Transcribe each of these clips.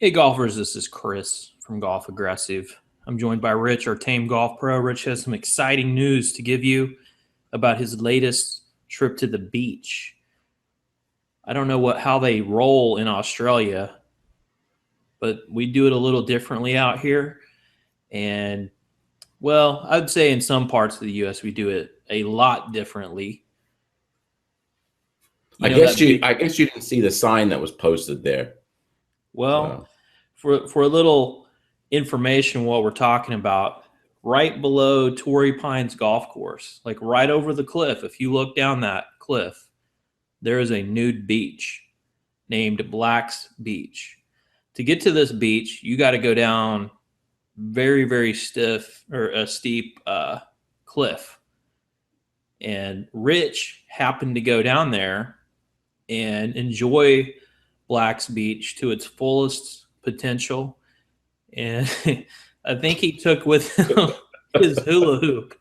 Hey golfers, this is Chris from Golf Aggressive. I'm joined by Rich, our tame golf pro. Rich has some exciting news to give you about his latest trip to the beach. I don't know how they roll in Australia, but we do it a little differently out here. And well, I'd say in some parts of the US we do it a lot differently. You I know guess that you big, I guess you didn't see the sign that was posted there. well, Uh, for a little information what we're talking about, right below Torrey Pines Golf Course, like right over the cliff, if you look down that cliff, there is a nude beach named Black's Beach. To get to this beach, you got to go down very stiff or a steep cliff. And Rich happened to go down there and enjoy Black's Beach to its fullest potential. And I think he took with him his hula hoop,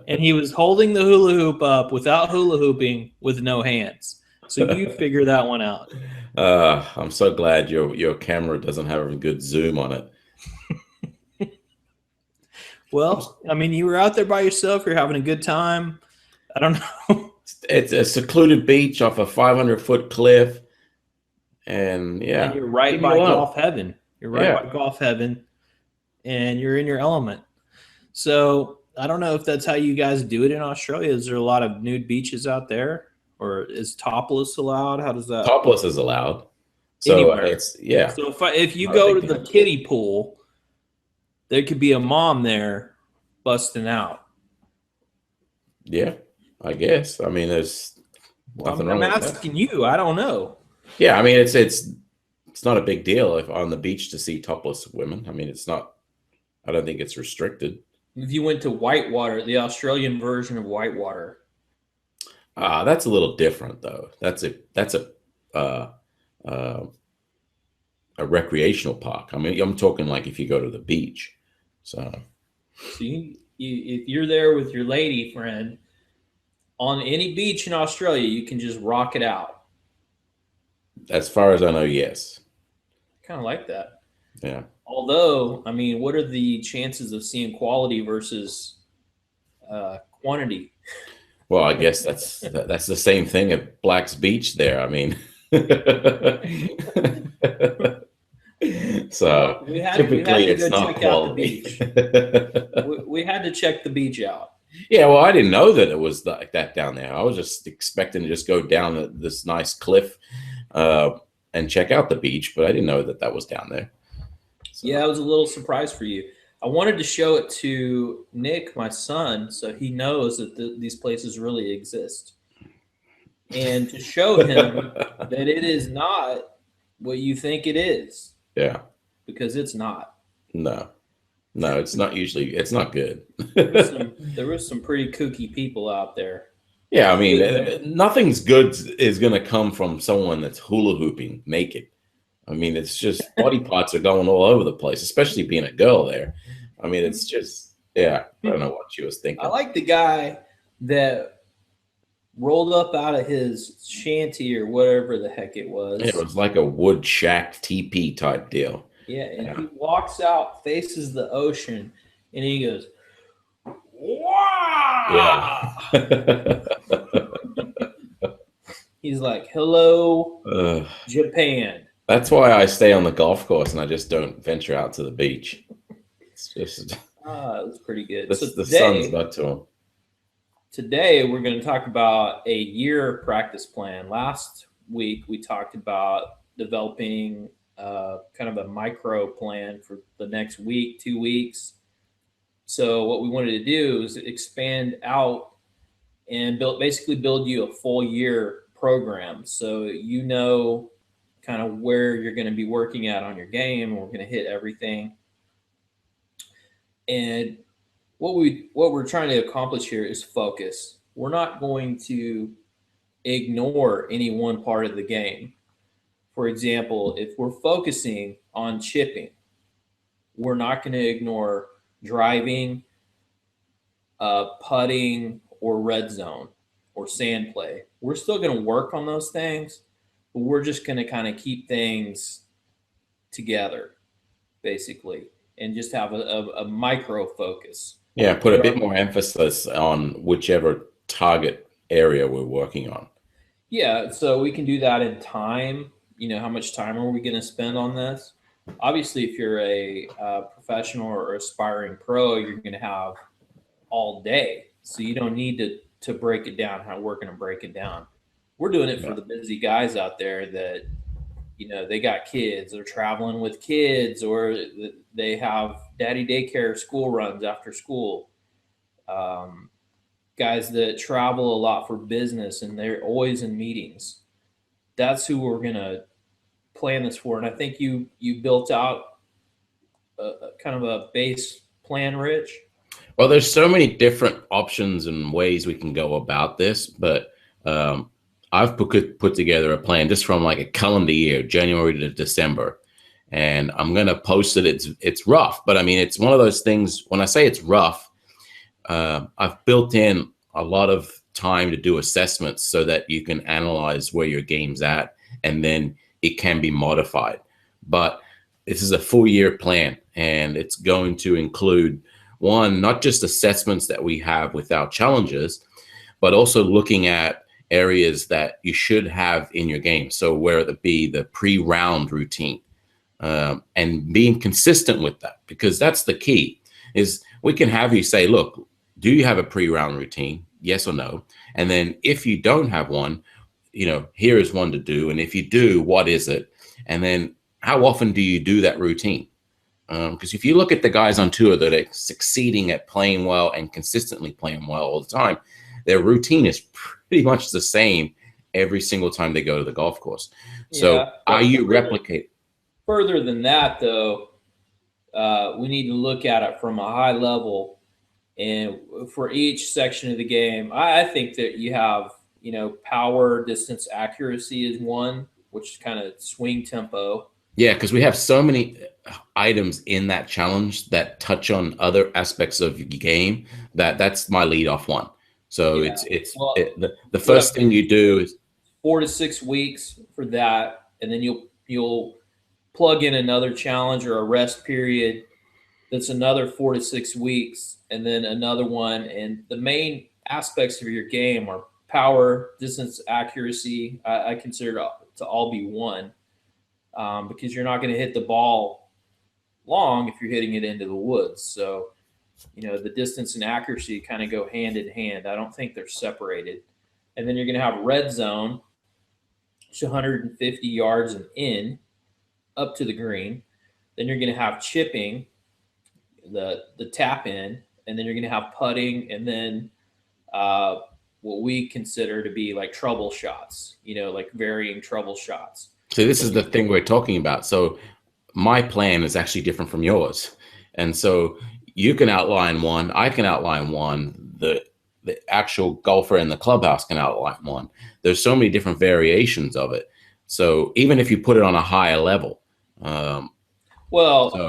and he was holding the hula hoop up without hula hooping with no hands. So you figure that one out. I'm so glad your camera doesn't have a good zoom on it. Well, I mean, you were out there by yourself. You're having a good time. I don't know. It's a secluded beach off a 500-foot cliff, and And yeah, you're right leave me by alone. golf heaven. You're right Yeah, by golf heaven, and you're in your element. So I don't know if that's how you guys do it in Australia. Is there a lot of nude beaches out there, or is topless allowed? How does that topless is allowed, so anywhere? it's yeah, So if you not a go big to the deal. kiddie pool, there could be a mom there busting out. Yeah, I guess. I mean, there's Well, nothing I'm wrong with that. asking you. I don't know. Yeah, I mean, it's not a big deal if on the beach to see topless women. I mean, it's not. I don't think it's restricted. If you went to Whitewater, the Australian version of Whitewater. That's a little different though. That's uh, uh, a recreational park. I mean, I'm talking like if you go to the beach. So So if you're there with your lady friend on any beach in Australia, you can just rock it out. as far as I know, yes. Kind of like that. Yeah. Although, I mean, what are the chances of seeing quality versus quantity? Well, I guess that's the same thing at Black's Beach there. I mean, so Well, we had typically to it's go not check out the quality. beach. We had to check the beach out. Yeah, well, I didn't know that it was like that down there. I was just expecting to just go down this nice cliff uh, and check out the beach, but I didn't know that that was down there. Yeah, So it was a little surprise for you. I wanted to show it to Nick, my son, so he knows that these places really exist, and to show him that it is not what you think it is, yeah, because it's not. no, no, it's not usually. It's not good. There was some pretty kooky people out there. Yeah, I mean, Good. nothing's good is going to come from someone that's hula hooping naked. I mean, it's just body parts are going all over the place, especially being a girl there. I mean, it's just, yeah, I don't know what she was I thinking. like the guy that rolled up out of his shanty or whatever the heck it It was. was like a wood shack TP type deal. Yeah, and Yeah. he walks out, faces the ocean, and he goes, "Wow!" Yeah. He's like, "Hello, Ugh. Japan." That's why I stay on the golf course and I just don't venture out to the beach. It's just It was pretty good. So the sun's not to them. today we're going to talk about a year practice plan. Last week we talked about developing kind of a micro plan for the next week, 2 weeks. So what we wanted to do is expand out and basically build you a full year program, so you know kind of where you're going to be working at on your game. We're going to hit everything, and what we're trying to accomplish here is focus. We're not going to ignore any one part of the game. For example, if we're focusing on chipping, we're not going to ignore driving, putting, or red zone or sand play. We're still going to work on those things, but we're just going to kind of keep things together, basically, and just have a micro focus. Yeah, put a bit more emphasis on whichever target area we're working on. Yeah, so we can do that in time. How much time are we going to spend on this? Obviously, if you're a professional or aspiring pro, you're going to have all day, so you don't need to break it down how we're going to break it down. We're doing it for the busy guys out there that they got kids, they're traveling with kids, or they have daddy daycare school runs after school. Guys that travel a lot for business and they're always in meetings. That's who we're going to plan this for. And I think you built out a kind of a base plan, Rich. Well, there's so many different options and ways we can go about this, but I've put together a plan just from like a calendar year, January to December, and I'm gonna post it. It's rough, but I mean, it's one of those things. When I say it's rough, I've built in a lot of time to do assessments so that you can analyze where your game's at, and then it can be modified. But this is a full year plan, and it's going to include one, not just assessments that we have with our challenges, but also looking at areas that you should have in your game. So where it be the pre-round routine, and being consistent with that, because that's the key. Is we can have you say, look, do you have a pre-round routine? Yes or no? And then if you don't have one, here is one to do. And if you do, what is it? And then how often do you do that routine? Because if you look at the guys on tour that are succeeding at playing well and consistently playing well all the time, their routine is pretty much the same every single time they go to the golf course. So are you replicate? Further than that, though, we need to look at it from a high level. And for each section of the game, I think that you have, power, distance, accuracy is one, which is kind of swing tempo. Yeah, because we have so many items in that challenge that touch on other aspects of your game that's my lead off one. So the first thing you do is 4 to 6 weeks for that, and then you'll plug in another challenge or a rest period that's another 4 to 6 weeks, and then another one. And the main aspects of your game are power, distance, accuracy. I consider it to all be one, because you're not going to hit the ball long if you're hitting it into the woods. So, the distance and accuracy kind of go hand in hand. I don't think they're separated. And then you're going to have red zone, which is 150 yards and in up to the green. Then you're going to have chipping, the tap in, and then you're going to have putting, and then what we consider to be like trouble shots, like varying trouble shots. So this is the thing we're talking about. So my plan is actually different from yours. And so you can outline one, I can outline one, the actual golfer in the clubhouse can outline one. There's so many different variations of it. So even if you put it on a higher level.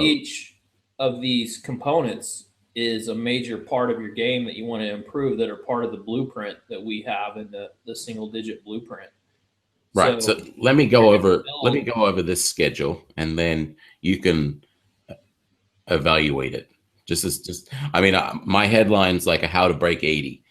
Each of these components is a major part of your game that you want to improve, that are part of the blueprint that we have in the single digit blueprint. Right. So let me go over this schedule, and then you can evaluate it. My headline's like a how to break 80.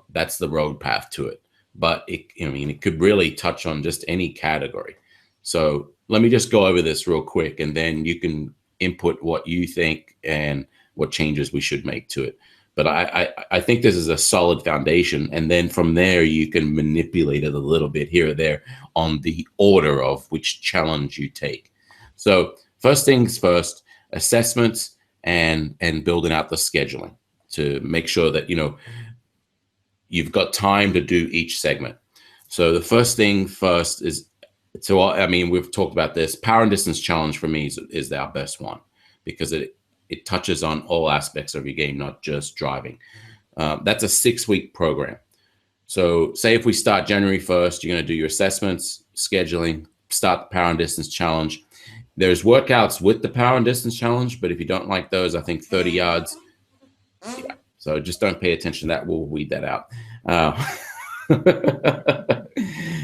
That's the road path to it. But it could really touch on just any category. So let me just go over this real quick, and then you can input what you think and what changes we should make to it. But I think this is a solid foundation. And then from there, you can manipulate it a little bit here or there on the order of which challenge you take. So first things first, assessments and building out the scheduling to make sure that, you've got time to do each segment. So the first thing first is, we've talked about this. Power and distance challenge for me is our best one, because it touches on all aspects of your game, not just driving. That's a 6-week program. So say if we start January 1st, you're going to do your assessments, scheduling, start the power and distance challenge. There's workouts with the power and distance challenge, but if you don't like those, I think 30 yards. Yeah. So just don't pay attention to that. We'll weed that out.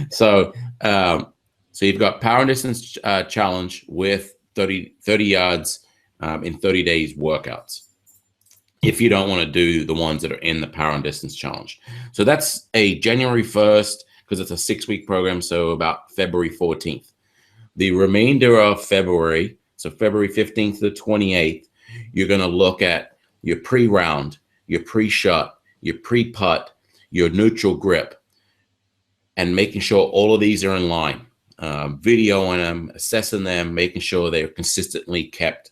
So you've got power and distance challenge with 30 yards in 30 days workouts, if you don't want to do the ones that are in the Power and Distance Challenge. So that's a January 1st, because it's a 6-week program, so about February 14th. The remainder of February, so February 15th to the 28th, you're going to look at your pre-round, your pre-shot, your pre-putt, your neutral grip, and making sure all of these are in line. Videoing them, assessing them, making sure they're consistently kept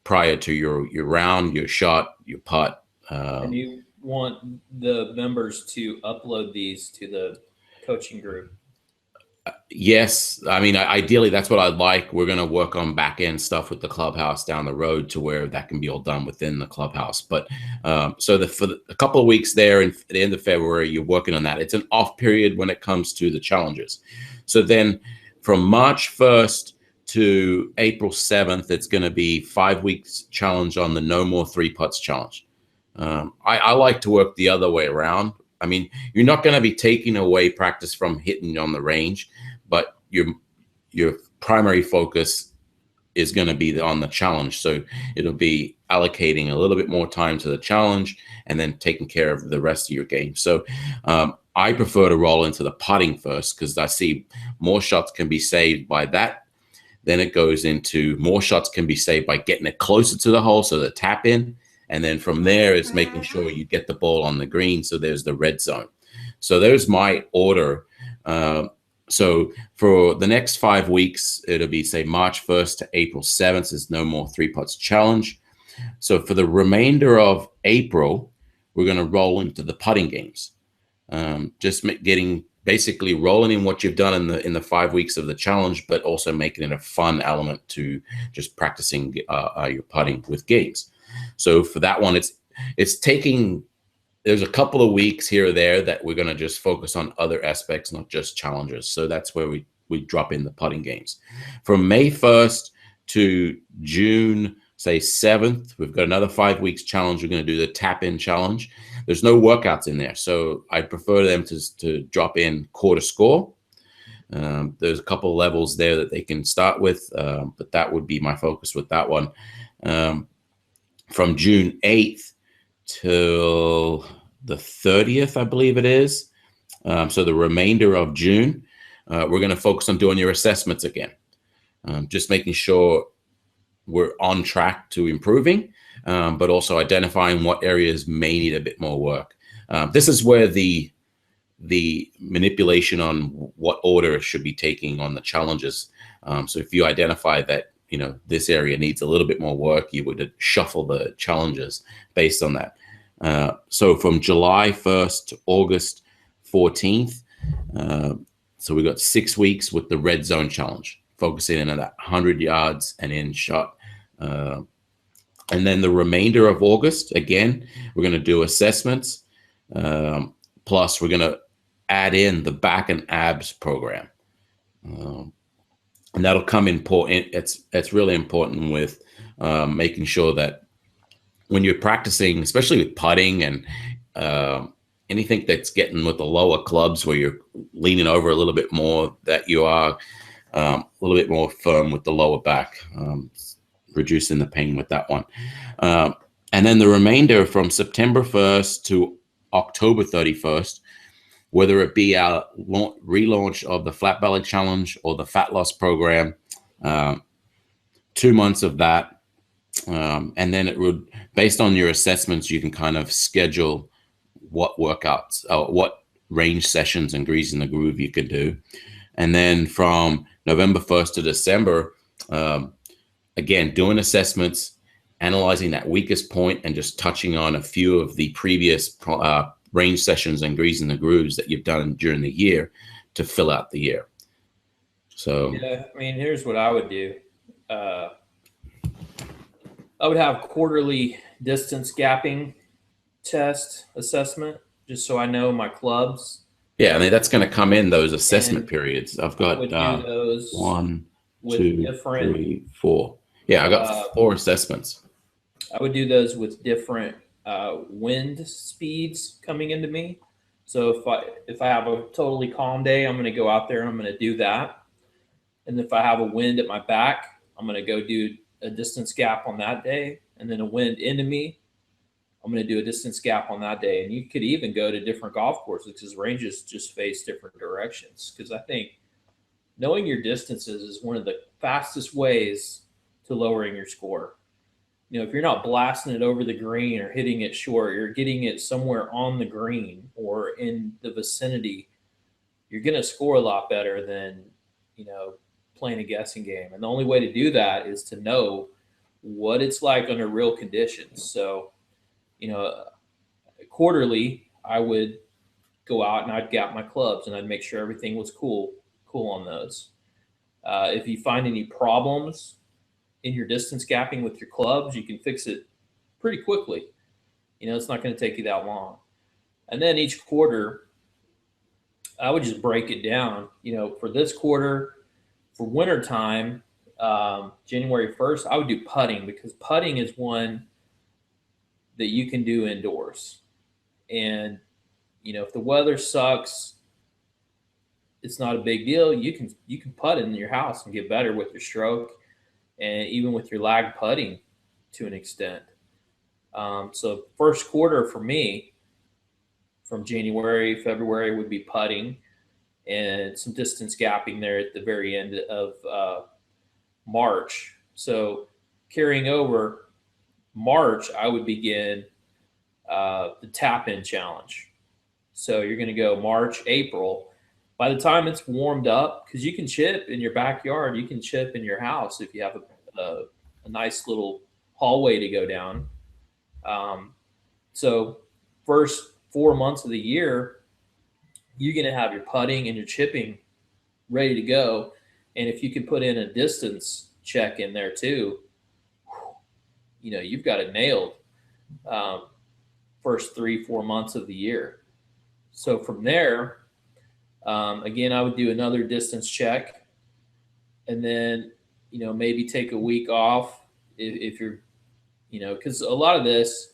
prior to your round, your shot, your putt. And you want the members to upload these to the coaching group? Yes. I mean, ideally, that's what I'd like. We're going to work on back end stuff with the clubhouse down the road to where that can be all done within the clubhouse. But so for a couple of weeks there and at the end of February, you're working on that. It's an off period when it comes to the challenges. So then from March 1st to April 7th, it's going to be 5 weeks challenge on the No More 3 Putts challenge. I like to work the other way around. I mean, you're not going to be taking away practice from hitting on the range, but your primary focus is going to be on the challenge. So it'll be allocating a little bit more time to the challenge and then taking care of the rest of your game. So I prefer to roll into the putting first, because I see more shots can be saved by that. Then it goes into more shots can be saved by getting it closer to the hole, so the tap in. And then from there is making sure you get the ball on the green. So there's the red zone. So there's my order. So for the next 5 weeks, it'll be, say, March 1st to April 7th is No More 3 Putts challenge. So for the remainder of April, we're going to roll into the putting games. Just getting basically rolling in what you've done in the 5 weeks of the challenge, but also making it a fun element to just practicing your putting with games. So for that one, it's taking, there's a couple of weeks here or there that we're going to just focus on other aspects, not just challenges. So that's where we drop in the putting games. From May 1st to June, say 7th, we've got another 5 weeks challenge. We're going to do the tap in challenge. There's no workouts in there, so I prefer them to drop in quarter score. There's a couple levels there that they can start with, but that would be my focus with that one. From June 8th till the 30th, I believe it is. So the remainder of June, we're going to focus on doing your assessments again. Just making sure we're on track to improving, but also identifying what areas may need a bit more work. This is where the manipulation on what order should be taking on the challenges. So if you identify that, this area needs a little bit more work, you would shuffle the challenges based on that. So from July 1st to August 14th, so we got 6 weeks with the red zone challenge, focusing in on that 100 yards and in shot. And then the remainder of August, again, we're going to do assessments. Plus, we're going to add in the back and abs program. And that'll come important. It's really important with making sure that when you're practicing, especially with putting and anything that's getting with the lower clubs where you're leaning over a little bit more, that you are a little bit more firm with the lower back, reducing the pain with that one. And then the remainder from September 1st to October 31st, whether it be our relaunch of the Flat Belly Challenge or the Fat Loss Program, 2 months of that. And then it would, based on your assessments, you can kind of schedule what workouts, what range sessions and Grease in the Groove you could do. And then from November 1st to December, again, doing assessments, analyzing that weakest point and just touching on a few of the previous range sessions and Grease in the Grooves that you've done during the year to fill out the year. So yeah, I mean, here's what I would do. I would have quarterly distance gapping test assessment, just so I know my clubs. Yeah, I mean, that's going to come in those assessment periods. I've got would do those 1, with 2, different 3, 4. Yeah, I got 4 assessments. I would do those with different wind speeds coming into me. So if I have a totally calm day, I'm going to go out there and I'm going to do that. And if I have a wind at my back, I'm going to go do a distance gap on that day, and then a wind into me, I'm going to do a distance gap on that day. And you could even go to different golf courses because ranges just face different directions. Because I think knowing your distances is one of the fastest ways to lowering your score. If you're not blasting it over the green or hitting it short, you're getting it somewhere on the green or in the vicinity, you're going to score a lot better than, playing a guessing game. And the only way to do that is to know what it's like under real conditions. So, quarterly, I would go out and I'd gap my clubs and I'd make sure everything was cool on those. If you find any problems in your distance gapping with your clubs, you can fix it pretty quickly. It's not going to take you that long. And then each quarter, I would just break it down. For this quarter, for winter time, January 1st, I would do putting, because putting is one that you can do indoors. And, if the weather sucks, it's not a big deal. You can putt in your house and get better with your stroke and even with your lag putting to an extent. So first quarter for me, from January, February, would be putting and some distance gapping there at the very end of March. So carrying over March, I would begin the tap-in challenge. So you're going to go March, April. By the time it's warmed up, because you can chip in your backyard, you can chip in your house if you have a nice little hallway to go down. So first 4 months of the year, you're going to have your putting and your chipping ready to go. And if you can put in a distance check in there too, you've got it nailed first 3-4 months of the year. So from there, again, I would do another distance check, and then, maybe take a week off if you're, because a lot of this,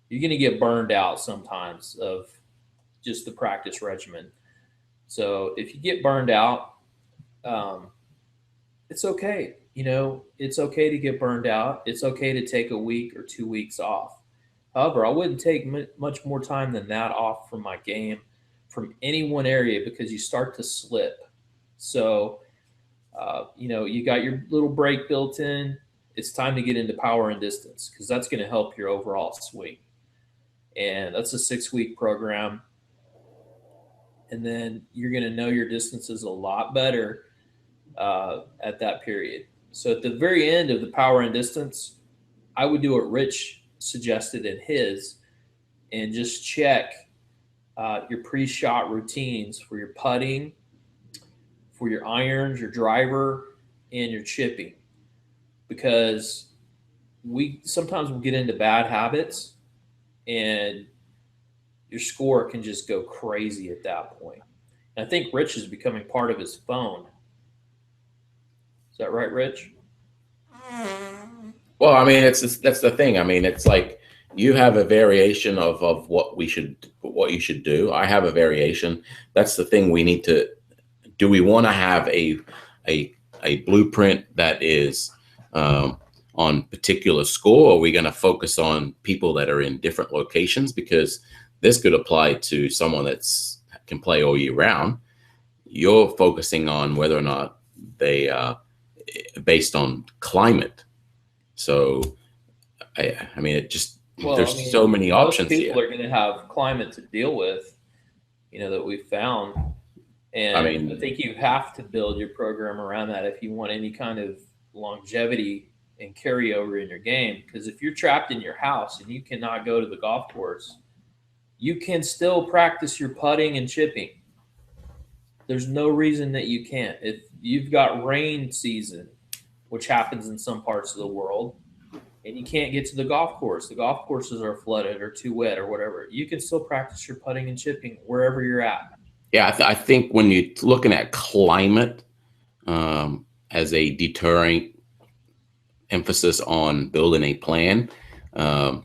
you're going to get burned out sometimes of just the practice regimen. So if you get burned out, it's okay. It's okay to get burned out. It's okay to take a week or 2 weeks off. However, I wouldn't take much more time than that off from my game, from any one area, because you start to slip. So, you got your little break built in. It's time to get into power and distance, because that's going to help your overall swing. And that's a 6-week program. And then you're going to know your distances a lot better at that period. So at the very end of the power and distance, I would do what Rich suggested in his, and just check your pre-shot routines for your putting, for your irons, your driver, and your chipping. Because sometimes we'll get into bad habits and your score can just go crazy at that point. And I think Rich is becoming part of his phone. Is that right, Rich? Well, I mean, that's the thing. I mean, it's like you have a variation of what you should do. I have a variation. That's the thing we need to do. We want to have a blueprint that is on particular score, or are we going to focus on people that are in different locations? Because this could apply to someone that's can play all year round. You're focusing on whether or not they based on climate. So, I mean, there's so many options. Most people are going to have climate to deal with, that we've found. And I think you have to build your program around that if you want any kind of longevity and carryover in your game. Because if you're trapped in your house and you cannot go to the golf course, you can still practice your putting and chipping. There's no reason that you can't. If you've got rain season, which happens in some parts of the world, and you can't get to the golf courses are flooded or too wet or whatever, you can still practice your putting and chipping wherever you're at. Yeah, I think when you're looking at climate as a deterring emphasis on building a plan, I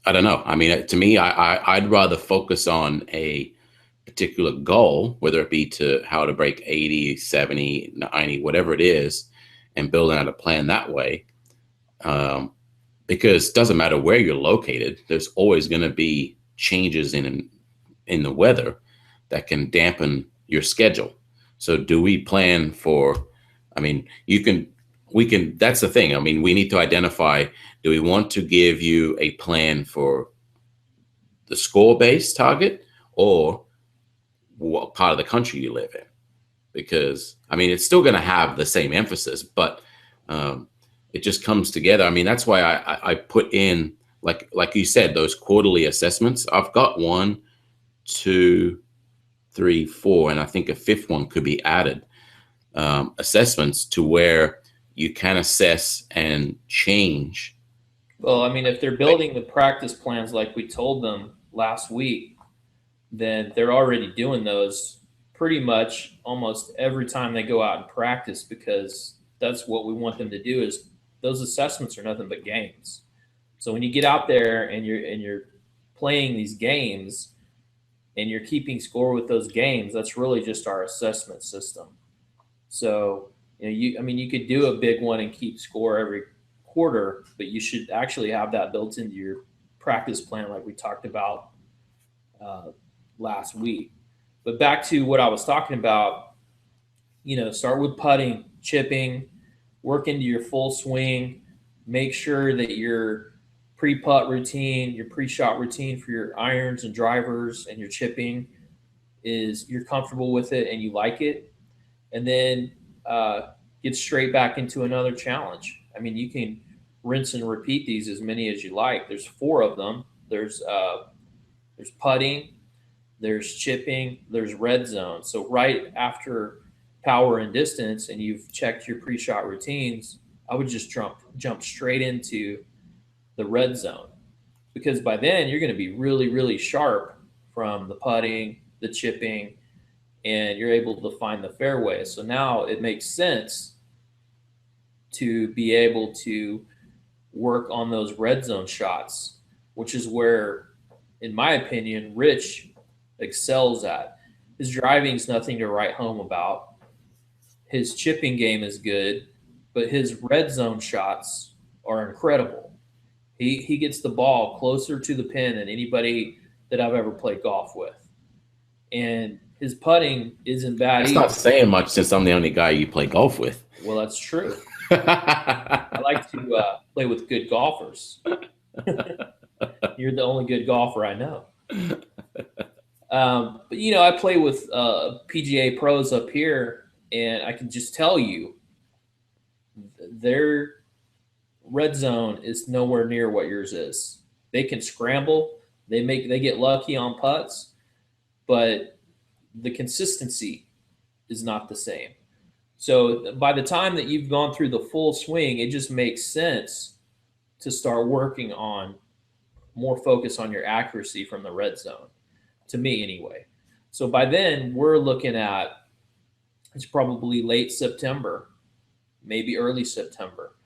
don't know. I mean, to me, I'd rather focus on a particular goal, whether it be to how to break 80, 70, 90, whatever it is, and building out a plan that way. Because it doesn't matter where you're located, there's always going to be changes in the weather that can dampen your schedule. So do we plan for, I mean, that's the thing. I mean, we need to identify, do we want to give you a plan for the score-based target or what part of the country you live in? Because, I mean, it's still going to have the same emphasis, but it just comes together. I mean, that's why I put in, like you said, those quarterly assessments. I've got 1, 2, 3, 4, and I think a 5th one could be added. Assessments to where you can assess and change. Well, I mean, if they're building the practice plans like we told them last week, then they're already doing those pretty much almost every time they go out and practice, because that's what we want them to do. Is those assessments are nothing but games. So when you get out there and you're playing these games and you're keeping score with those games, that's really just our assessment system. So, you know, you could do a big one and keep score every quarter, but you should actually have that built into your practice plan, like we talked about last week. But back to what I was talking about, you know, start with putting, chipping, work into your full swing, make sure that your pre-putt routine, your pre-shot routine for your irons and drivers and your chipping is you're comfortable with it and you like it. And then get straight back into another challenge. I mean, you can rinse and repeat these as many as you like. There's 4 of them. There's putting, there's chipping, there's red zone. So right after power and distance, and you've checked your pre-shot routines, I would just jump straight into the red zone, because by then you're going to be really, really sharp from the putting, the chipping, and you're able to find the fairway. So now it makes sense to be able to work on those red zone shots, which is where, in my opinion, Rich excels at. His driving is nothing to write home about. His chipping game is good, but his red zone shots are incredible. He gets the ball closer to the pin than anybody that I've ever played golf with. And his putting isn't bad That's either. not saying much since I'm the only guy you play golf with. Well, that's true. I like to play with good golfers. You're the only good golfer I know. But, you know, I play with PGA pros up here, and I can just tell you their red zone is nowhere near what yours is. They can scramble. They get lucky on putts, but the consistency is not the same. So by the time that you've gone through the full swing, it just makes sense to start working on more focus on your accuracy from the red zone, to me anyway. So by then we're looking at, it's probably late September, maybe early September.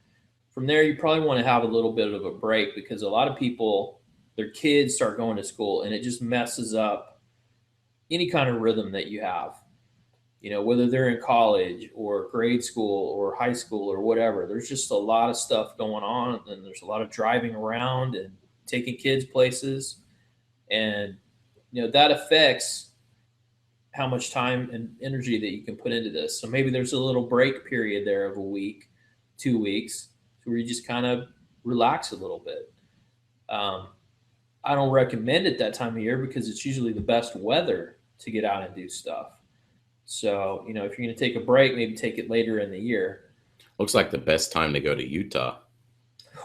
From there, you probably want to have a little bit of a break, because a lot of people, their kids start going to school and it just messes up any kind of rhythm that you have. You know, whether they're in college or grade school or high school or whatever, there's just a lot of stuff going on, and there's a lot of driving around and taking kids places. And, you know, that affects how much time and energy that you can put into this. So maybe there's a little break period there of a week, 2 weeks, where you just kind of relax a little bit. I don't recommend it that time of year because it's usually the best weather to get out and do stuff. So, you know, if you're going to take a break, maybe take it later in the year. Looks like the best time to go to Utah.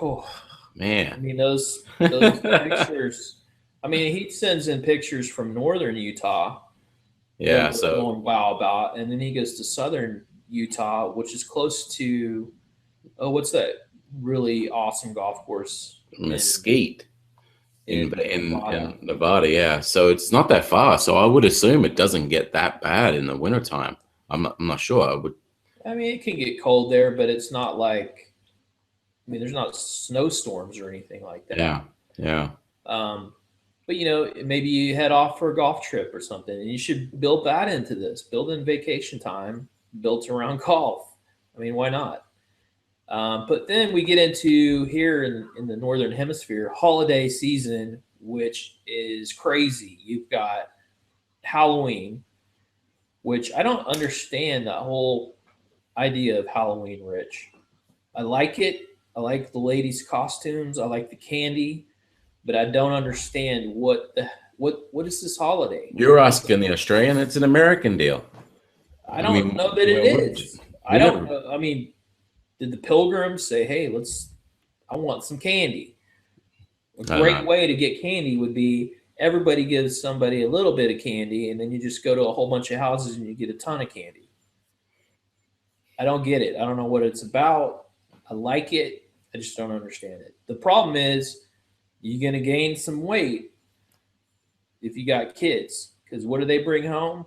Oh, man. I mean, those pictures. I mean, he sends in pictures from northern Utah. Yeah, that so we're going wow about, and then he goes to southern Utah, which is close to what's that really awesome golf course? Mesquite in Nevada. Nevada. Yeah, so it's not that far. So I would assume it doesn't get that bad in the wintertime. I'm not sure. I mean, it can get cold there, but it's not like, I mean, there's not snowstorms or anything like that. Yeah. But, you know, maybe you head off for a golf trip or something, and you should build that into this. Build in vacation time built around golf. I mean, why not? But then we get into here in the Northern Hemisphere, holiday season, which is crazy. You've got Halloween, which I don't understand that whole idea of Halloween, Rich. I like it. I like the ladies' costumes. I like the candy, but I don't understand what is this holiday? You're asking the Australian. It's an American deal. I don't know that it well, is. I we don't never. know. I mean, did the pilgrims say, "Hey, I want some candy"? A I don't great know. way to get candy would be everybody gives somebody a little bit of candy, and then you just go to a whole bunch of houses and you get a ton of candy. I don't get it. I don't know what it's about. I like it. I just don't understand it. The problem is you're going to gain some weight if you got kids because what do they bring home?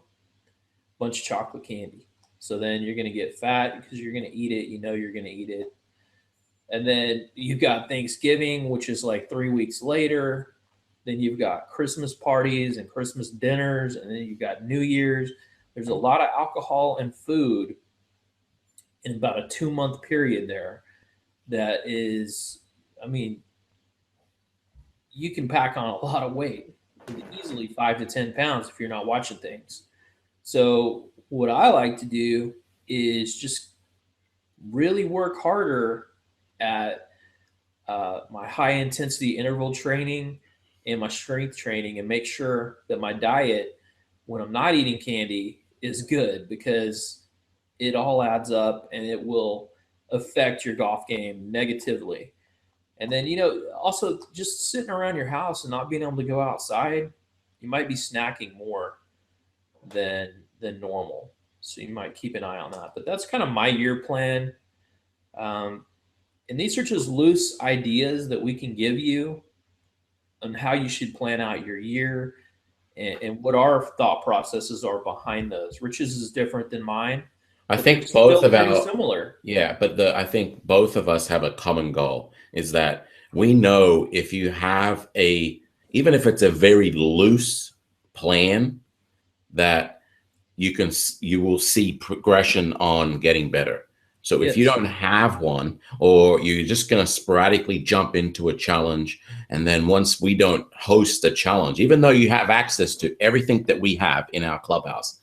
Bunch of chocolate candy. So then you're going to get fat because you're going to eat it. You know you're going to eat it. And then you've got Thanksgiving, which is like 3 weeks later. Then you've got Christmas parties and Christmas dinners. And then you've got New Year's. There's a lot of alcohol and food in about a 2 month period there that is, I mean, you can pack on a lot of weight, easily 5 to 10 pounds if you're not watching things. So, what I like to do is just really work harder at my high intensity interval training and my strength training and make sure that my diet, when I'm not eating candy, is good because it all adds up and it will affect your golf game negatively. And then, also just sitting around your house and not being able to go outside, you might be snacking more than normal. So you might keep an eye on that. But that's kind of my year plan. Um, and these are just loose ideas that we can give you on how you should plan out your year and what our thought processes are behind those. Rich's is different than mine, I but they're think both still of very our similar. Yeah, but I think both of us have a common goal is that we know if you have even if it's a very loose plan, that you will see progression on getting better. So if you Yes. don't have one, or you're just going to sporadically jump into a challenge, and then once we don't host a challenge, even though you have access to everything that we have in our clubhouse,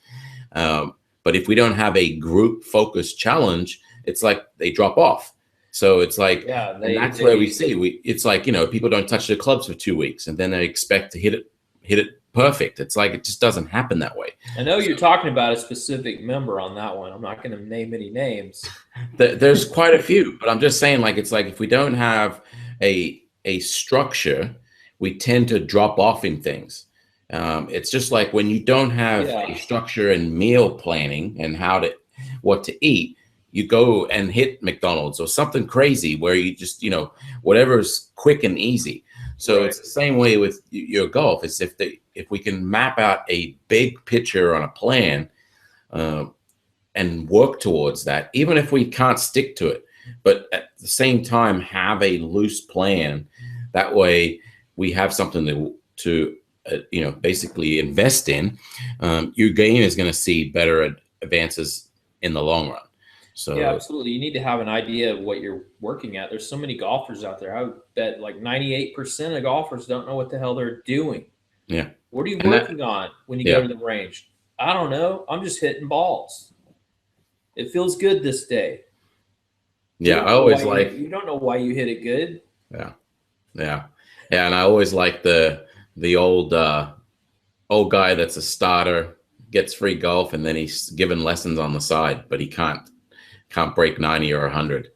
but if we don't have a group focused challenge, it's like they drop off. So it's like, Yeah, and that's where we see it's like, people don't touch their clubs for 2 weeks and then they expect to hit it perfect. It's like, it just doesn't happen that way. I know you're talking about a specific member on that one. I'm not going to name any names. There's quite a few, but I'm just saying, like, it's like if we don't have a structure, we tend to drop off in things. It's just like when you don't have a structure in meal planning and what to eat, you go and hit McDonald's or something crazy where you just, whatever's quick and easy. So Right. It's the same way with your golf. It's if we can map out a big picture on a plan, and work towards that, even if we can't stick to it, but at the same time have a loose plan. That way, we have something to basically invest in. Your game is going to see better advances in the long run. So Yeah, absolutely. You need to have an idea of what you're working at. There's so many golfers out there. I would bet like 98% of golfers don't know what the hell they're doing. Yeah. What are you working on when you go to the range? I don't know. I'm just hitting balls. It feels good this day. Yeah, I always you don't know why you hit it good. Yeah, and I always like the old guy that's a starter, gets free golf, and then he's given lessons on the side, but he can't break 90 or 100.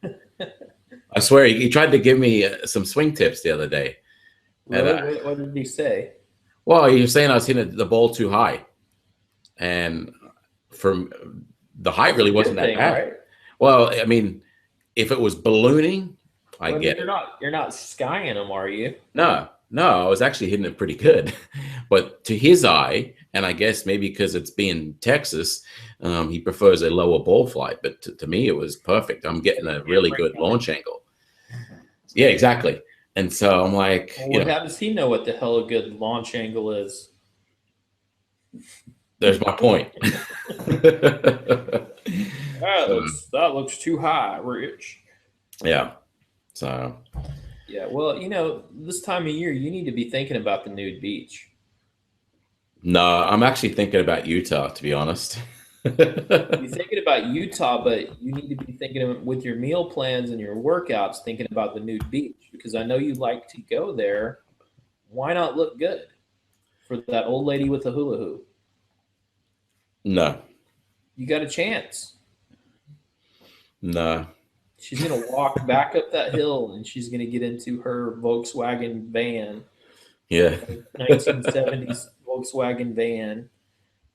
I swear, he tried to give me some swing tips the other day. Really? What did he say? Well, he was saying I was hitting the ball too high, and from the height really wasn't that bad. Right? Well, I mean, if it was ballooning, I get it. You're not skying them, are you? No, I was actually hitting it pretty good. But to his eye, and I guess maybe because it's being Texas, he prefers a lower ball flight. But to me, it was perfect. I'm getting a really good launch angle. Yeah, exactly. And so I'm like, how does he know what the hell a good launch angle is? There's my point. That looks too high, Rich. Yeah. So Yeah, well, this time of year, you need to be thinking about the nude beach. no, I'm actually thinking about Utah, to be honest. You're thinking about Utah, but you need to be thinking with your meal plans and your workouts, thinking about the nude beach because I know you like to go there. Why not look good for that old lady with the hula hoop? No, You got a chance. no. She's going to walk back up that hill and she's going to get into her Volkswagen van, Yeah. 1970s Volkswagen van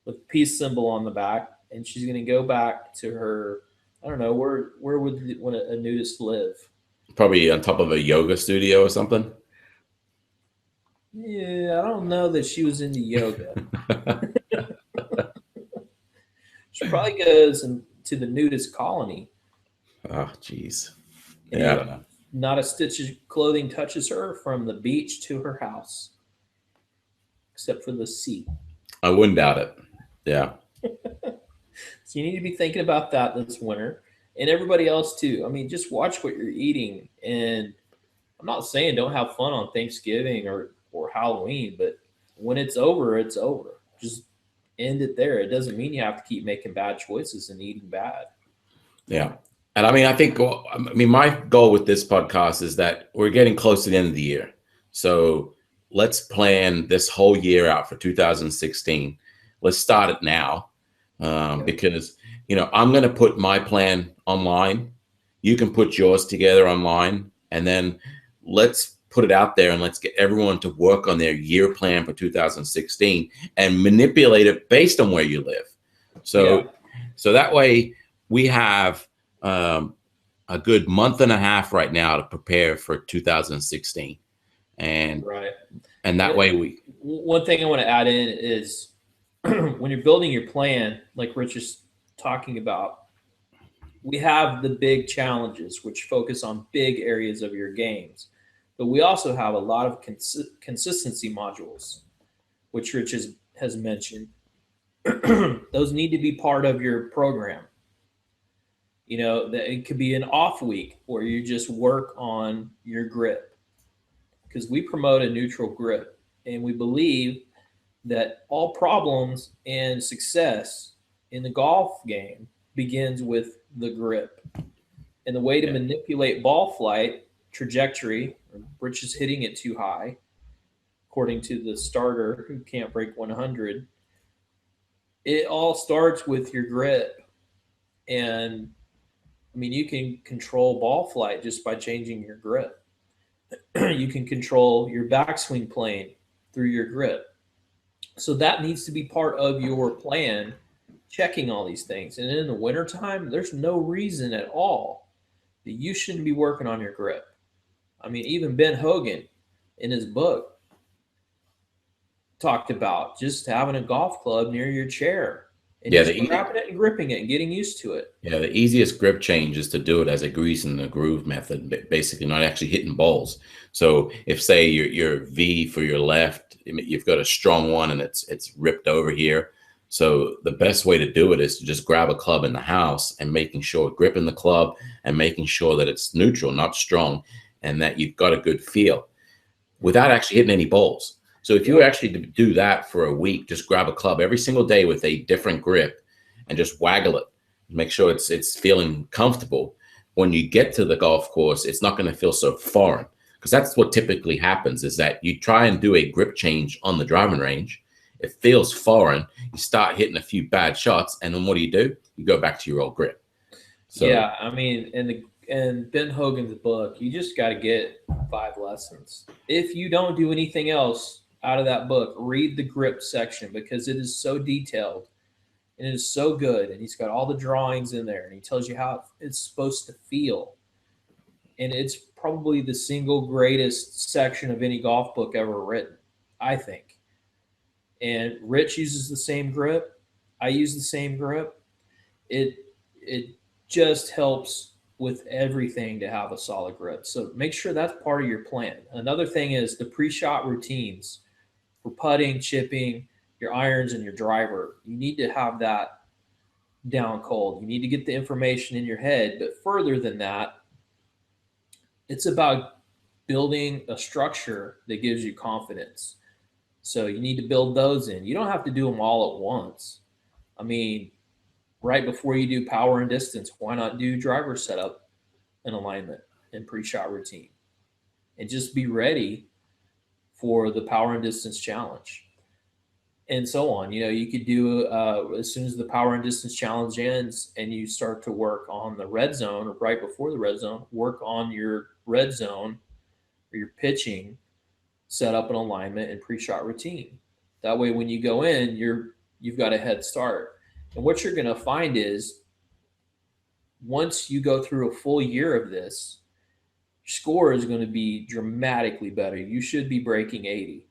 with peace symbol on the back, and she's going to go back to her. I don't know where would a nudist live? Probably on top of a yoga studio or something. Yeah, I don't know that she was into yoga. She probably goes to the nudist colony, Oh, jeez. and Yeah, I don't know. not a stitch of clothing touches her from the beach to her house, except for the sea. I wouldn't doubt it. Yeah. So you need to be thinking about that this winter, and everybody else too. I mean, just watch what you're eating. And I'm not saying don't have fun on Thanksgiving or Halloween, but when it's over, it's over. Just end it there. It doesn't mean you have to keep making bad choices and eating bad. Yeah. And I mean, my goal with this podcast is that we're getting close to the end of the year. So let's plan this whole year out for 2016. Let's start it now because, I'm going to put my plan online. You can put yours together online, and then let's put it out there and let's get everyone to work on their year plan for 2016 and manipulate it based on where you live. So that way we have a good month and a half right now to prepare for 2016, and Right. and that way One thing I want to add in is when you're building your plan, like Rich is talking about, we have the big challenges which focus on big areas of your games, but we also have a lot of consistency modules, which Rich has mentioned. Those need to be part of your program. That it could be an off week where you just work on your grip, because we promote a neutral grip, and we believe that all problems and success in the golf game begins with the grip. And the way to manipulate ball flight trajectory, Rich is hitting it too high, according to the starter who can't break 100, it all starts with your grip. And I mean, you can control ball flight just by changing your grip. You can control your backswing plane through your grip. So that needs to be part of your plan, checking all these things. And in the wintertime, there's no reason at all that you shouldn't be working on your grip. I mean, even Ben Hogan in his book talked about just having a golf club near your chair and just grabbing it and gripping it and getting used to it. Yeah, the easiest grip change is to do it as a grease in the groove method, basically not actually hitting balls. So if, say, your V for your left, you've got a strong one and it's ripped over here. So the best way to do it is to just grab a club in the house and making sure, gripping the club and making sure that it's neutral, not strong, and that you've got a good feel without actually hitting any balls. So if you actually do that for a week, just grab a club every single day with a different grip and just waggle it. Make sure it's feeling comfortable. When you get to the golf course, it's not going to feel so foreign, because that's what typically happens is that you try and do a grip change on the driving range. It feels foreign. You start hitting a few bad shots, and then what do? You go back to your old grip. So, yeah, I mean, in Ben Hogan's book, you just got to get 5 lessons. If you don't do anything else out of that book, read the grip section, because it is so detailed and it is so good. And he's got all the drawings in there, and he tells you how it's supposed to feel. And it's probably the single greatest section of any golf book ever written, I think. And Rich uses the same grip. I use the same grip. It just helps with everything to have a solid grip. So make sure that's part of your plan. Another thing is the pre-shot routines for putting, chipping, your irons, and your driver. You need to have that down cold. You need to get the information in your head. But further than that, it's about building a structure that gives you confidence. So you need to build those in. You don't have to do them all at once. I mean, right before you do power and distance, why not do driver setup and alignment and pre-shot routine, and just be ready for the power and distance challenge, and so on. You could do as soon as the power and distance challenge ends, and you start to work on the red zone, or right before the red zone, work on your red zone or your pitching setup and alignment and pre-shot routine. That way, when you go in, you've got a head start. And what you're going to find is, once you go through a full year of this, your score is going to be dramatically better. You should be breaking 80.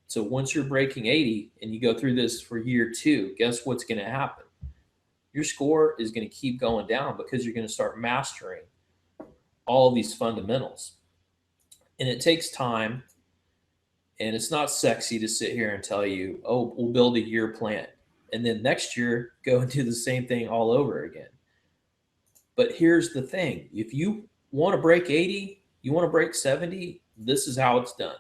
So once you're breaking 80 and you go through this for year 2, guess what's going to happen? Your score is going to keep going down because you're going to start mastering all of these fundamentals. And it takes time, and it's not sexy to sit here and tell you, oh, we'll build a year plan, and then next year go and do the same thing all over again. But here's the thing. If you want to break 80, you want to break 70, this is how it's done.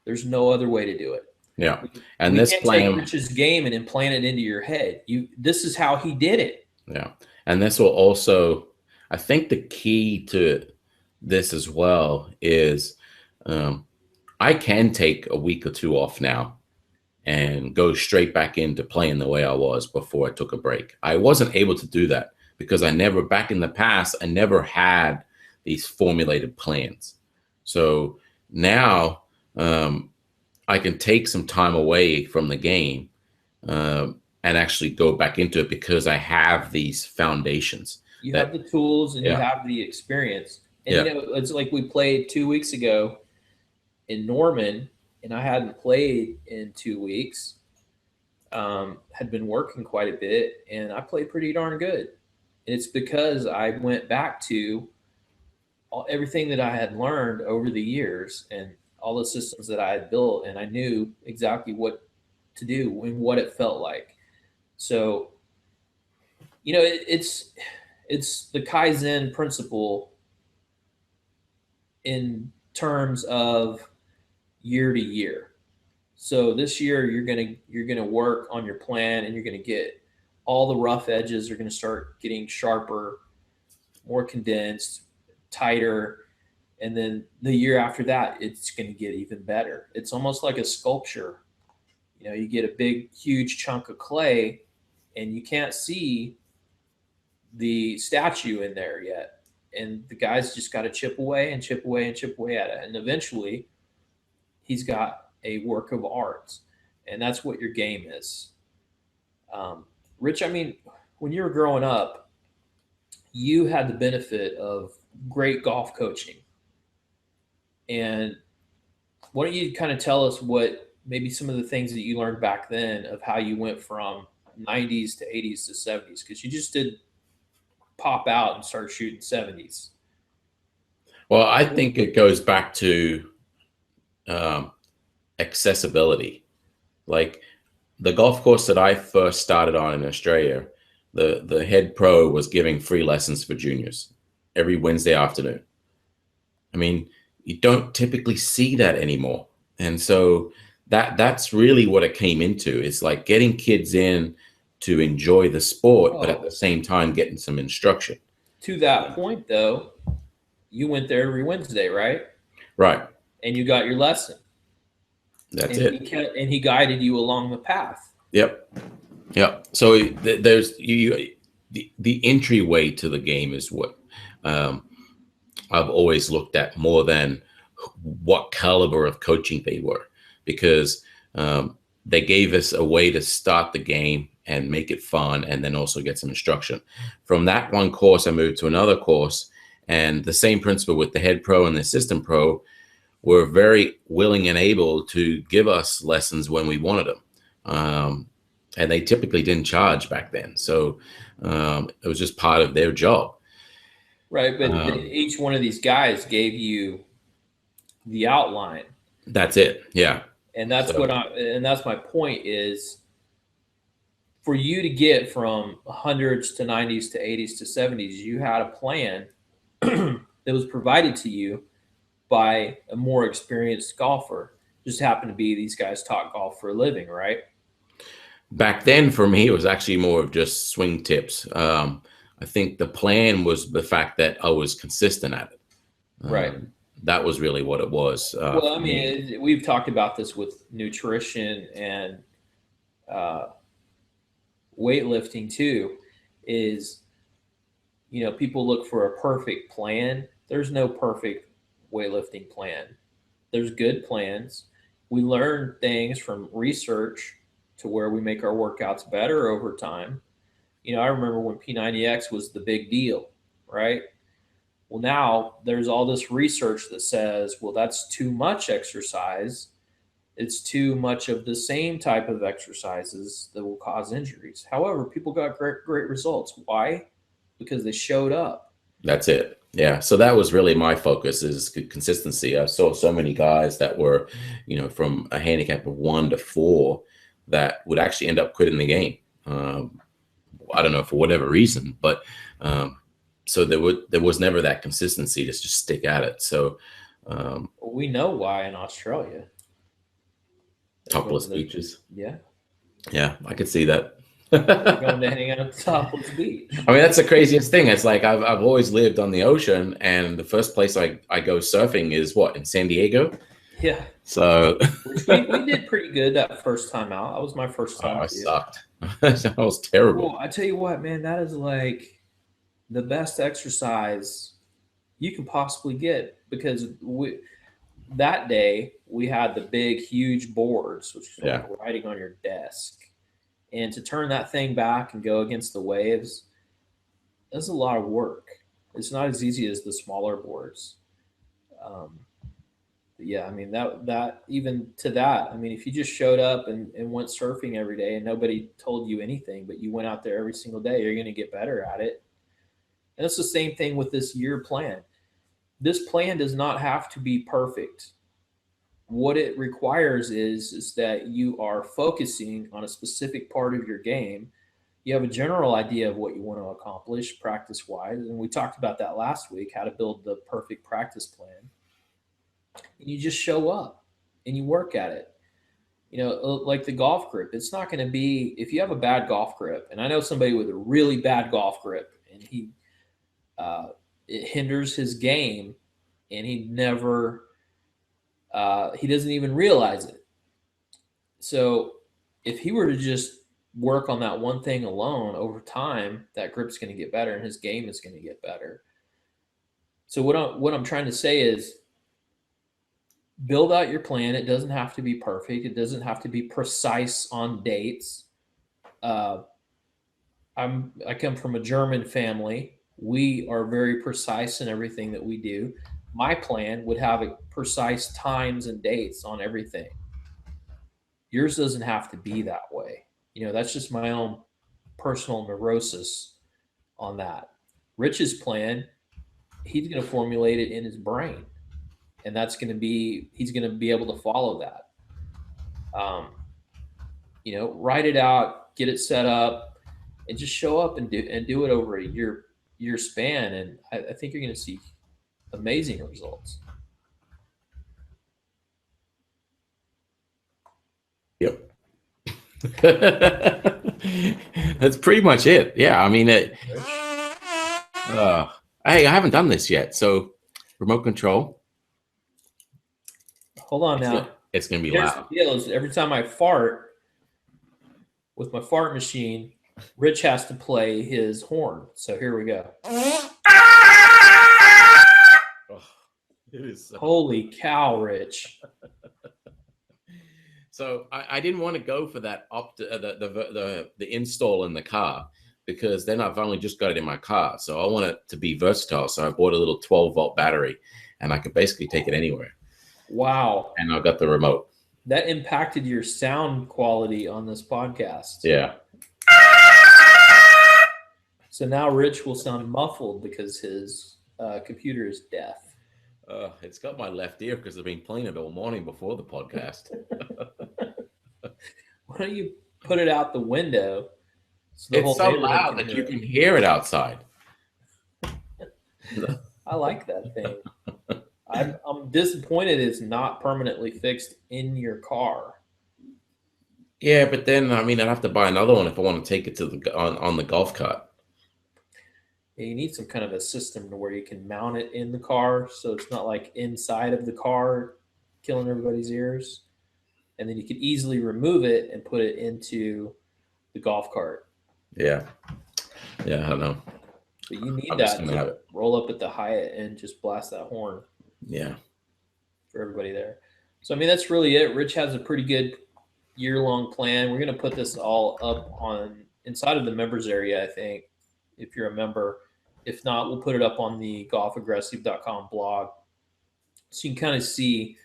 There's no other way to do it. Yeah. And we this can't plan, take Rich's game and implant it into your head. This is how he did it. yeah. And this will also, I think the key to this as well is I can take a week or 2 off now and go straight back into playing the way I was before I took a break. I wasn't able to do that because back in the past, I never had these formulated plans. So now I can take some time away from the game and actually go back into it because I have these foundations. You have the tools and you have the experience. And it's like we played 2 weeks ago in Norman, and I hadn't played in 2 weeks. Had been working quite a bit, and I played pretty darn good. And it's because I went back to everything that I had learned over the years and all the systems that I had built, and I knew exactly what to do and what it felt like. So, it's the Kaizen principle in terms of year to year. So this year you're gonna work on your plan, and you're gonna get all the rough edges are gonna start getting sharper, more condensed, tighter, and then the year after that it's gonna get even better. It's almost like a sculpture. You get a big, huge chunk of clay, and you can't see the statue in there yet. And the guy's just got to chip away and chip away and chip away at it. And eventually he's got a work of art. And that's what your game is. Rich, I mean, when you were growing up, you had the benefit of great golf coaching. And why don't you kind of tell us what maybe some of the things that you learned back then of how you went from 90s to 80s to 70s? Because you just did pop out and start shooting 70s. Well, I think it goes back to accessibility. Like the golf course that I first started on in Australia, the head pro was giving free lessons for juniors every Wednesday afternoon. I mean, you don't typically see that anymore. And so that's really what it came into. It's like getting kids in to enjoy the sport, but at the same time getting some instruction. To that point, though, you went there every Wednesday, right? Right. And you got your lesson. That's it. He guided you along the path. Yep. So there's the entryway to the game is what I've always looked at more than what caliber of coaching they were, because they gave us a way to start the game and make it fun, and then also get some instruction. From that one course, I moved to another course, and the same principle with the head pro and the assistant pro were very willing and able to give us lessons when we wanted them. And they typically didn't charge back then. So it was just part of their job. Right. But each one of these guys gave you the outline. That's it. Yeah. And that's that's my point is, for you to get from hundreds to 90s to 80s to 70s, you had a plan that was provided to you by a more experienced golfer. Just happened to be these guys taught golf for a living, right? Back then, for me, it was actually more of just swing tips. I think the plan was the fact that I was consistent at it. Right. That was really what it was. Well, I mean, we've talked about this with nutrition and weightlifting too. Is, you know, people look for a perfect plan. There's no perfect weightlifting plan. There's good plans. We learn things from research to where we make our workouts better over time. You know, I remember when P90X was the big deal, right? Well, now there's all this research that says, well, that's too much exercise. It's too much of the same type of exercises that will cause injuries. However, people got great results. Why? Because they showed up. That's it. Yeah. So that was really my focus, is consistency. I saw so many guys that were, you know, from a handicap of 1 to 4 that would actually end up quitting the game. I don't know, for whatever reason, but so there was never that consistency to just stick at it. So we know why in Australia. Topless beaches. Yeah. Yeah, I could see that. Going to hang out at the topless beach. I mean, that's the craziest thing. It's like I've always lived on the ocean, and the first place I go surfing is what, in San Diego? Yeah. So we did pretty good that first time out. That was my first time. I sucked. That was terrible. Well, I tell you what, man, that is like the best exercise you can possibly get, because that day we had the big, huge boards, which was like riding on your desk. And to turn that thing back and go against the waves, that's a lot of work. It's not as easy as the smaller boards. Yeah, I mean, that even to that, I mean, if you just showed up and went surfing every day and nobody told you anything, but you went out there every single day, you're going to get better at it. And it's the same thing with this year plan. This plan does not have to be perfect. What it requires is that you are focusing on a specific part of your game. You have a general idea of what you want to accomplish practice-wise, and we talked about that last week, how to build the perfect practice plan. And you just show up and you work at it. You know, like the golf grip, it's not going to be, if you have a bad golf grip, and I know somebody with a really bad golf grip, and it hinders his game, and he doesn't even realize it. So if he were to just work on that one thing alone over time, that grip's going to get better and his game is going to get better. So what I'm trying to say is, build out your plan. It doesn't have to be perfect. It doesn't have to be precise on dates. I come from a German family. We are very precise in everything that we do. My plan would have precise times and dates on everything. Yours doesn't have to be that way. You know, that's just my own personal neurosis on that. Rich's plan, he's going to formulate it in his brain. And he's going to be able to follow that. You know, write it out, get it set up, and just show up and do it over a year span. And I think you're going to see amazing results. Yep. That's pretty much it. Yeah. I mean, hey, I haven't done this yet. So remote control. Hold on now. It's going to be loud. The deal is, every time I fart with my fart machine, Rich has to play his horn. So here we go. It is holy cow, Rich. So I didn't want to go for that the install in the car, because then I've only just got it in my car. So I want it to be versatile. So I bought a little 12-volt battery, and I could basically take it anywhere. Wow. And I got the remote. That impacted your sound quality on this podcast. Yeah. So now Rich will sound muffled because his computer is deaf. It's got my left ear because I've been playing it all morning before the podcast. Why don't you put it out the window? It's so loud that you can hear it outside. I like that thing. I'm disappointed it's not permanently fixed in your car. Yeah, but then I mean, I'd have to buy another one if I want to take it to the on the golf cart. You need some kind of a system to where you can mount it in the car, so it's not like inside of the car killing everybody's ears. And then you could easily remove it and put it into the golf cart. Yeah, yeah, I don't know. But you need I'm just that gonna have to it. roll up at the Hyatt and just blast that horn Yeah, for everybody there. So I mean that's really it. Rich has a pretty good year-long plan. We're going to put this all up on inside of the members area, I think, if you're a member. If not, we'll put it up on the golfaggressive.com blog, so you can kind of see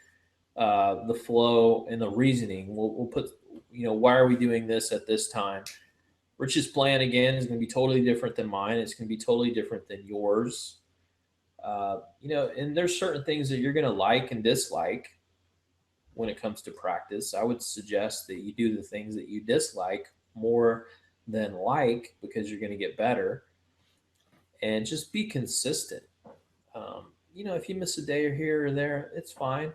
the flow and the reasoning. We'll put, why are we doing this at this time? Rich's plan again is going to be totally different than mine. It's going to be totally different than yours. And there's certain things that you're going to like and dislike when it comes to practice. I would suggest that you do the things that you dislike more than like, because you're going to get better, and just be consistent. If you miss a day or here or there, it's fine.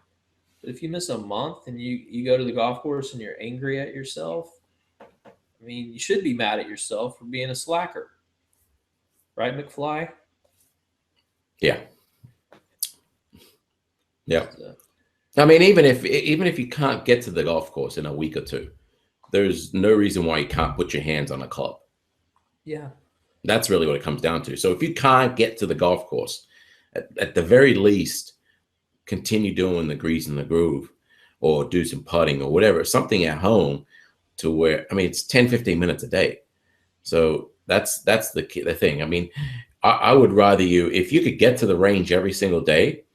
But if you miss a month and you go to the golf course and you're angry at yourself, I mean, you should be mad at yourself for being a slacker, right, McFly? yeah, yeah. So, I mean, even if you can't get to the golf course in a week or two, there's no reason why you can't put your hands on a club. yeah. That's really what it comes down to. So if you can't get to the golf course, at the very least, continue doing the grease in the groove, or do some putting or whatever, something at home, to where, I mean, it's 10, 15 minutes a day. So that's the thing. I mean, I would rather if you could get to the range every single day,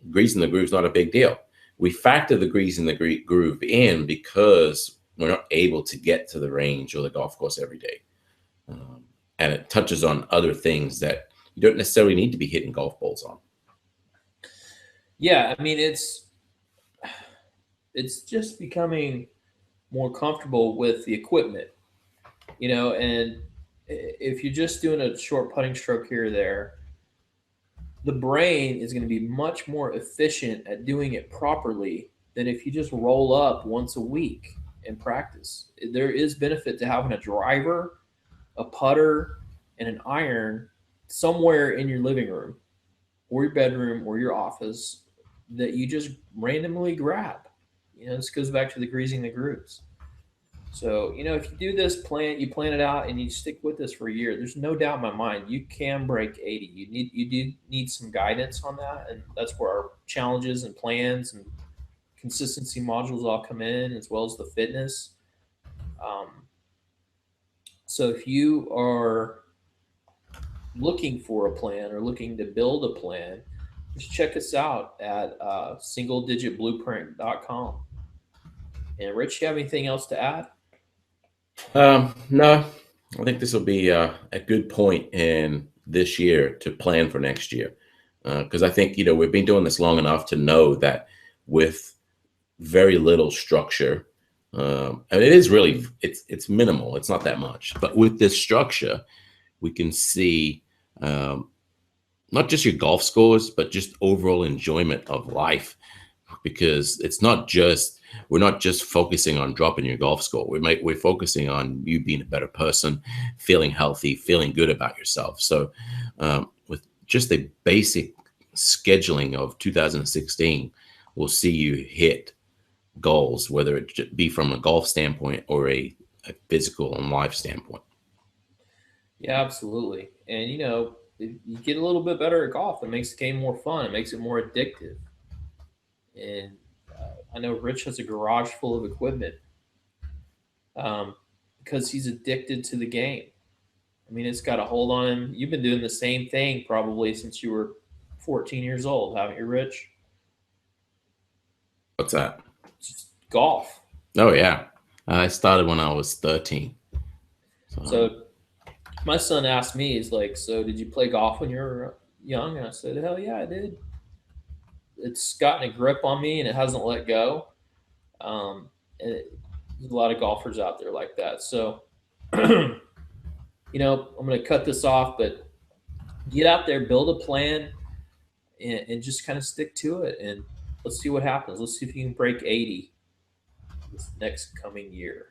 grease in the groove is not a big deal. We factor the grease in the groove in because we're not able to get to the range or the golf course every day. And it touches on other things that you don't necessarily need to be hitting golf balls on. Yeah, I mean, it's just becoming more comfortable with the equipment, and if you're just doing a short putting stroke here or there, the brain is going to be much more efficient at doing it properly than if you just roll up once a week and practice. There is benefit to having a driver, a putter, and an iron somewhere in your living room or your bedroom or your office that you just randomly grab. This goes back to the greasing the grooves. So, if you do this you plan it out and you stick with this for a year, there's no doubt in my mind you can break 80. You do need some guidance on that, and that's where our challenges and plans and consistency modules all come in, as well as the fitness. So if you are looking for a plan or looking to build a plan, just check us out at singledigitblueprint.com. And Rich, you have anything else to add? No, I think this will be a good point in this year to plan for next year. Because I think, we've been doing this long enough to know that with very little structure, and it is really, it's minimal. It's not that much, but with this structure, we can see not just your golf scores, but just overall enjoyment of life. Because we're not just focusing on dropping your golf score. We're focusing on you being a better person, feeling healthy, feeling good about yourself. So with just a basic scheduling of 2016, we'll see you hit goals, whether it be from a golf standpoint or a physical and life standpoint. Yeah, absolutely. And if you get a little bit better at golf, it makes the game more fun. It makes it more addictive. And I know Rich has a garage full of equipment because he's addicted to the game. I mean, it's got a hold on him. You've been doing the same thing probably since you were 14 years old, haven't you, Rich? What's that? Just golf. Oh, yeah. I started when I was 13. So my son asked me, he's like, so did you play golf when you were young? And I said, hell yeah, I did. It's gotten a grip on me and it hasn't let go. And there's a lot of golfers out there like that. So, I'm going to cut this off, but get out there, build a plan, and just kind of stick to it. And let's see what happens. Let's see if you can break 80 this next coming year.